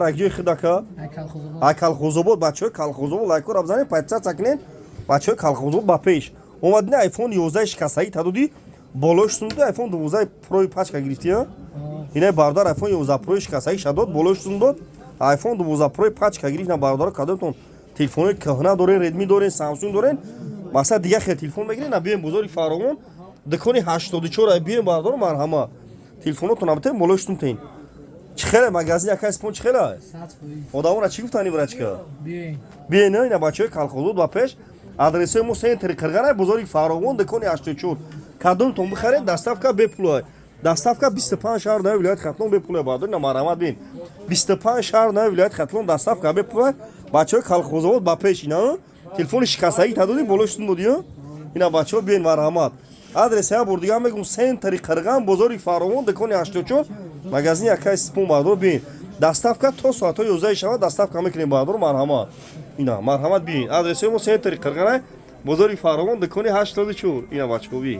رگی خداکا کالخوزوبود بچه کالخوزوبود لایکو را بزنید پایتر تکنین بچه کالخوزوبود با پیش اومدین آیفون 11 شکستایی تدودی بالوش سوندو آیفون 12 پرو پاچکا گرفتی ها اینه باردار آیفون 11 پرو شکستایی شدود بالوش سوندو آیفون 12 پرو پاچکا گرفت نه باردار کادوتون تلفن کهنه دارین ردمی دارین سامسونگ دارین مثلا دیگه خیلی تلفن بگیرین نبیم بزرگ فراغون دکانی 84 بیام باردار مرحمت تلفنتون البته بالوشتون تین چخیره مغازه یکاس پون چخیره خداوند چی گفتنی برچکا بیا نه اینا بچه کالخوزود با پیش آدرس مو سنتر قرغره بزرگ فراغون دکانی 84 کادون تون بخرید دستافکا بپلوی دستافکا 25 شهر نه ولایت خطلون بپلوی بادر نه مرحمت بین 25 شهر نه ولایت خطلون دستافکا بپلوی بچه کالخوزود با پیش اینا تلفن شکستایی تدودی بولوشتون بودیو اینا بچه بین مرحمت آدرس ها بردیگه میگم سنتر قرغان بزرگ فراغون دکانی 84 مغازه یکاس پون بادر بین دستافکا تو ساعت 11 شب دستافکا میکنیم بادر مرحمت اینا مرحمت بین آدرس مو سنتر قرغان بزرگ فراغون دکانی 84 اینا بچه بی